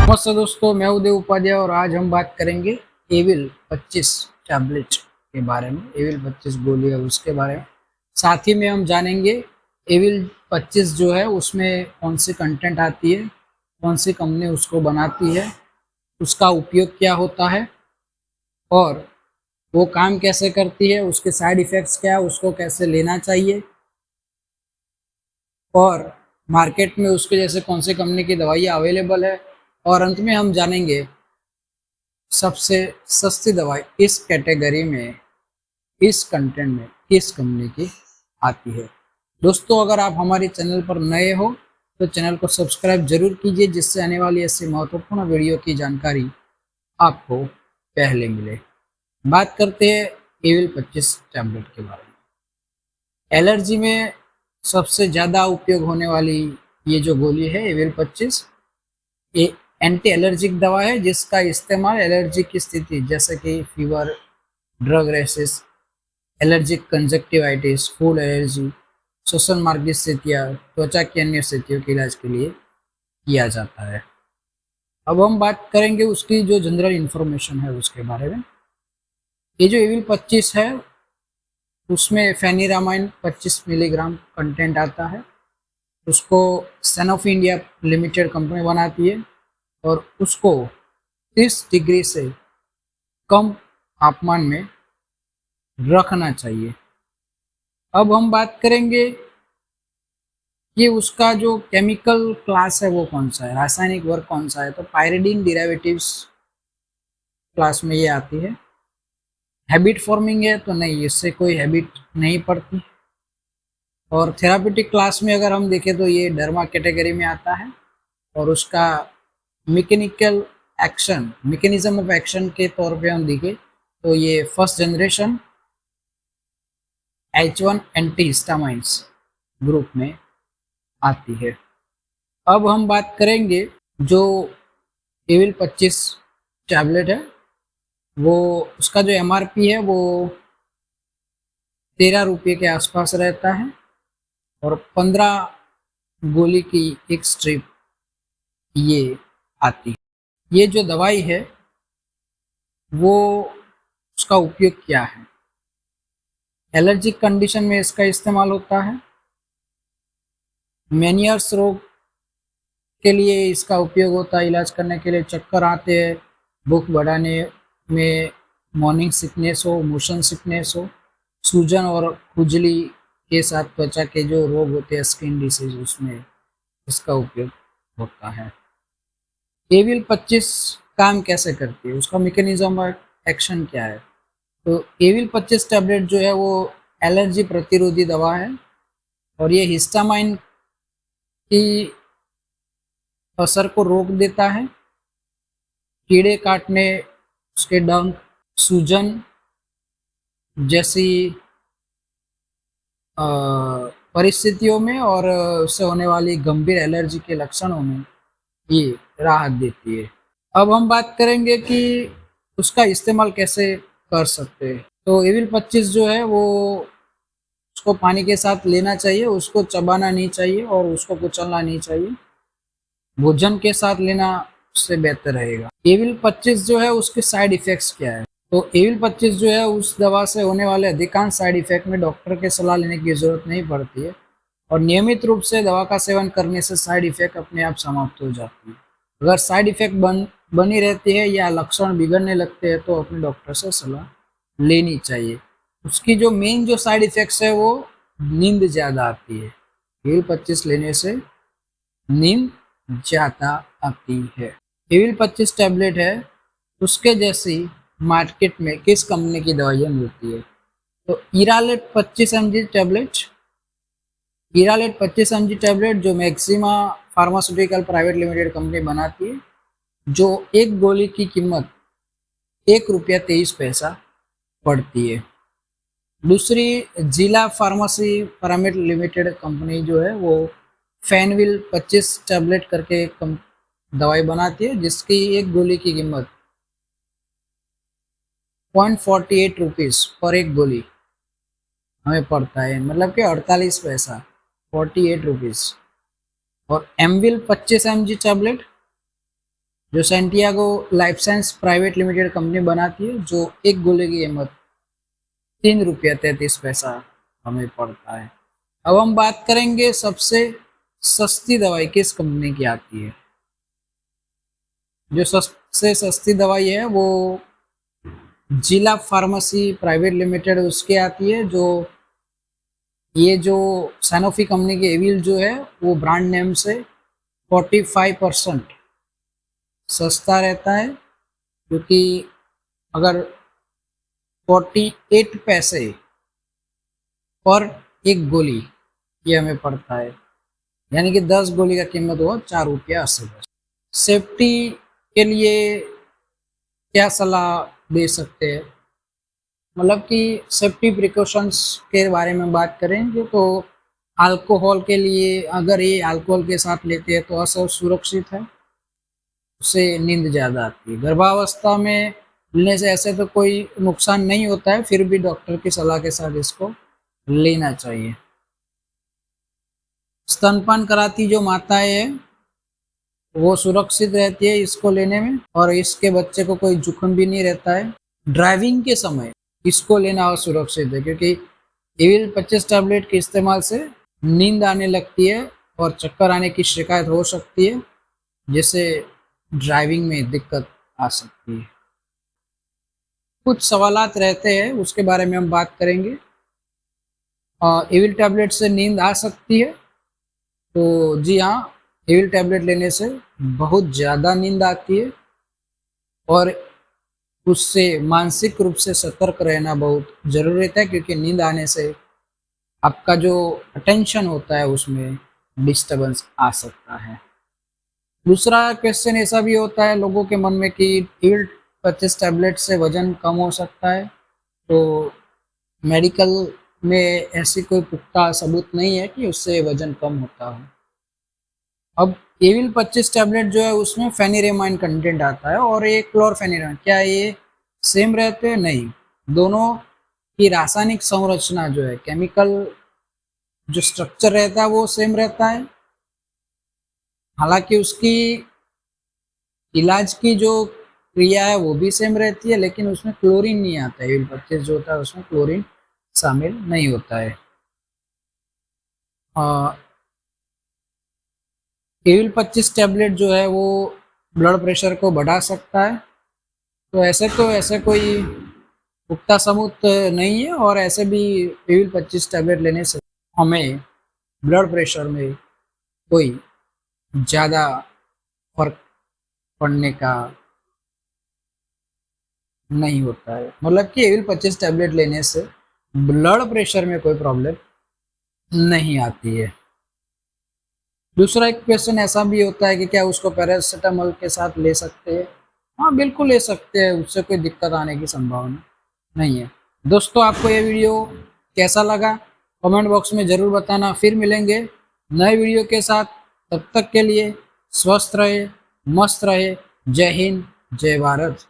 नमस्ते दोस्तों, मैं उदय उपाध्याय और आज हम बात करेंगे एविल 25 टैबलेट के बारे में। एविल 25 गोली है उसके बारे में। साथ ही में हम जानेंगे एविल 25 जो है उसमें कौन सी कंटेंट आती है, कौन सी कंपनी उसको बनाती है, उसका उपयोग क्या होता है और वो काम कैसे करती है, उसके साइड इफ़ेक्ट्स क्या है, उसको कैसे लेना चाहिए और मार्केट में उसके जैसे कौन सी कंपनी की दवाइयाँ अवेलेबल है। और अंत में हम जानेंगे सबसे सस्ती दवाई इस कैटेगरी में, इस कंटेंट में किस कंपनी की आती है। दोस्तों, अगर आप हमारे चैनल पर नए हो तो चैनल को सब्सक्राइब जरूर कीजिए, जिससे आने वाली ऐसी महत्वपूर्ण वीडियो की जानकारी आपको पहले मिले। बात करते हैं एविल 25 टैबलेट के बारे में। एलर्जी में सबसे ज़्यादा उपयोग होने वाली ये जो गोली है एविल 25, ये एंटी एलर्जिक दवा है जिसका इस्तेमाल एलर्जी की स्थिति जैसे कि fever, drug rashes, allergic conjunctivitis, food allergy, श्वसन मार्ग की स्थितियाँ, त्वचा की अन्य स्थितियों के इलाज के लिए किया जाता है। अब हम बात करेंगे उसकी जो जनरल इंफॉर्मेशन है उसके बारे में। ये जो एविल 25 है उसमें फेनिरामाइन 25 मिलीग्राम कंटेंट आता है। उसको सैनोफी इंडिया लिमिटेड कंपनी बनाती है और उसको 30 डिग्री से कम तापमान में रखना चाहिए। अब हम बात करेंगे कि उसका जो केमिकल क्लास है वो कौन सा है, रासायनिक वर्ग कौन सा है। तो पायरिडीन डेरिवेटिव्स क्लास में ये आती है। हैबिट फॉर्मिंग है तो नहीं, इससे कोई हैबिट नहीं पड़ती। और थेरापेटिक क्लास में अगर हम देखें तो ये डर्मा कैटेगरी में आता है और उसका mechanical action, mechanism of action के तौर पे हम देखें तो ये फर्स्ट जनरेशन H1 एंटीहिस्टामाइंस ग्रुप में आती है। अब हम बात करेंगे जो एविल 25 टैबलेट है वो उसका जो MRP है वो 13 रुपये के आसपास रहता है और 15 गोली की एक स्ट्रिप ये आती है। ये जो दवाई है वो उसका उपयोग क्या है, एलर्जिक कंडीशन में इसका इस्तेमाल होता है। मेनियर्स रोग के लिए इसका उपयोग होता है, इलाज करने के लिए। चक्कर आते हैं, भूख बढ़ाने में, मॉर्निंग सिकनेस हो, मोशन सिकनेस हो, सूजन और खुजली के साथ त्वचा के जो रोग होते हैं, स्किन डिसीज, उसमें इसका उपयोग होता है। एविल 25 काम कैसे करती है, उसका मैकेनिज्म ऑफ एक्शन क्या है। तो एविल 25 टैबलेट जो है वो एलर्जी प्रतिरोधी दवा है और ये हिस्टामाइन की असर को रोक देता है। कीड़े काटने, उसके डंक, सूजन जैसी परिस्थितियों में और उससे होने वाली गंभीर एलर्जी के लक्षणों में ये राहत देती है। अब हम बात करेंगे कि उसका इस्तेमाल कैसे कर सकते हैं। तो एविल 25 जो है वो उसको पानी के साथ लेना चाहिए, उसको चबाना नहीं चाहिए और उसको कुचलना नहीं चाहिए। भोजन के साथ लेना उससे बेहतर रहेगा। एविल 25 जो है उसके साइड इफ़ेक्ट्स क्या है। तो एविल 25 जो है उस दवा से होने वाले अधिकांश साइड इफ़ेक्ट में डॉक्टर के सलाह लेने की ज़रूरत नहीं पड़ती है और नियमित रूप से दवा का सेवन करने से साइड इफ़ेक्ट अपने आप समाप्त हो जाती है। अगर साइड इफ़ेक्ट बनी रहती है या लक्षण बिगड़ने लगते हैं तो अपने डॉक्टर से सलाह लेनी चाहिए। उसकी जो मेन जो साइड इफ़ेक्ट्स है वो नींद ज़्यादा आती है। एविल 25 लेने से नींद ज़्यादा आती है। एविल 25 टैबलेट है उसके जैसी मार्केट में किस कंपनी की दवाइयाँ मिलती है। तो इरालेट 25 mg टैबलेट, इरालेट 25 mg टैबलेट जो maxima pharmaceutical private limited company बनाती है, जो एक गोली की कीमत 1 रुपया 23 पैसा पड़ती है। दूसरी जिला फार्मेसी प्राइवेट लिमिटेड कंपनी जो है वो फैनविल 25 टैबलेट करके दवाई बनाती है जिसकी एक गोली की कीमत 0.48 रुपीज़ पर एक गोली हमें पड़ता है, मतलब कि 48 पैसा, 48 रुपीज़। और एमविल 25 mg टैबलेट जो Santiago life science private limited company बनाती है, जो एक गोले की कीमत ₹3.33 हमें पड़ता है। अब हम बात करेंगे सबसे सस्ती दवाई किस कंपनी की आती है। जो सबसे सस्ती दवाई है वो जिला फार्मेसी प्राइवेट लिमिटेड उसकी आती है। जो ये जो सैनोफी कंपनी की एविल जो है वो ब्रांड नेम से 45% सस्ता रहता है, क्योंकि अगर 48 पैसे पर एक गोली ये हमें पड़ता है, यानी कि 10 गोली का कीमत हुआ ₹4.80। सेफ्टी के लिए क्या सलाह दे सकते हैं, मतलब कि सेफ्टी प्रिकॉशंस के बारे में बात करेंगे तो अल्कोहल के लिए, अगर ये अल्कोहल के साथ लेते हैं तो असुरक्षित है, उससे नींद ज़्यादा आती है। गर्भावस्था में लेने से ऐसे तो कोई नुकसान नहीं होता है, फिर भी डॉक्टर की सलाह के साथ इसको लेना चाहिए। स्तनपान कराती जो माताएं हैं वो सुरक्षित रहती है इसको लेने में, और इसके बच्चे को कोई जोखिम भी नहीं रहता है। ड्राइविंग के समय इसको लेना असुरक्षित है, क्योंकि एविल 25 टैबलेट के इस्तेमाल से नींद आने लगती है और चक्कर आने की शिकायत हो सकती है, जिससे ड्राइविंग में दिक्कत आ सकती है। कुछ सवालात रहते हैं, उसके बारे में हम बात करेंगे। एविल टैबलेट से नींद आ सकती है, तो जी हाँ, एविल टैबलेट लेने से बहुत ज़्यादा नींद आती है, और उससे मानसिक रूप से सतर्क रहना बहुत ज़रूरी रहता है, क्योंकि नींद आने से आपका जो अटेंशन होता है उसमें डिस्टर्बेंस आ सकता है। दूसरा क्वेश्चन ऐसा भी होता है लोगों के मन में कि एविल 25 टैबलेट से वज़न कम हो सकता है, तो मेडिकल में ऐसी कोई पुख्ता सबूत नहीं है कि उससे वज़न कम होता हो। अब एविल 25 टैबलेट जो है उसमें फेनिरेमाइन कंटेंट आता है और ये क्लोरफेनिरामाइन, क्या ये सेम रहते हैं? नहीं, दोनों की रासायनिक संरचना जो है, केमिकल जो स्ट्रक्चर रहता है वो सेम रहता है। हालांकि उसकी इलाज की जो क्रिया है वो भी सेम रहती है, लेकिन उसमें क्लोरीन नहीं आता है। एविल 25 जो होता है उसमें क्लोरीन शामिल नहीं होता है। एविल 25 टैबलेट जो है वो ब्लड प्रेशर को बढ़ा सकता है, तो ऐसे कोई पुख्ता सबूत नहीं है, और ऐसे भी एविल 25 टैबलेट लेने से हमें ब्लड प्रेशर में कोई ज़्यादा फर्क पड़ने का नहीं होता है। मतलब कि एविल 25 टैबलेट लेने से ब्लड प्रेशर में कोई प्रॉब्लम नहीं आती है। दूसरा एक क्वेश्चन ऐसा भी होता है कि क्या उसको पैरासिटामोल के साथ ले सकते हैं? हाँ, बिल्कुल ले सकते हैं, उससे कोई दिक्कत आने की संभावना नहीं है। दोस्तों, आपको ये वीडियो कैसा लगा कमेंट बॉक्स में ज़रूर बताना। फिर मिलेंगे नए वीडियो के साथ, तब तक के लिए स्वस्थ रहे, मस्त रहे। जय हिंद, जय भारत।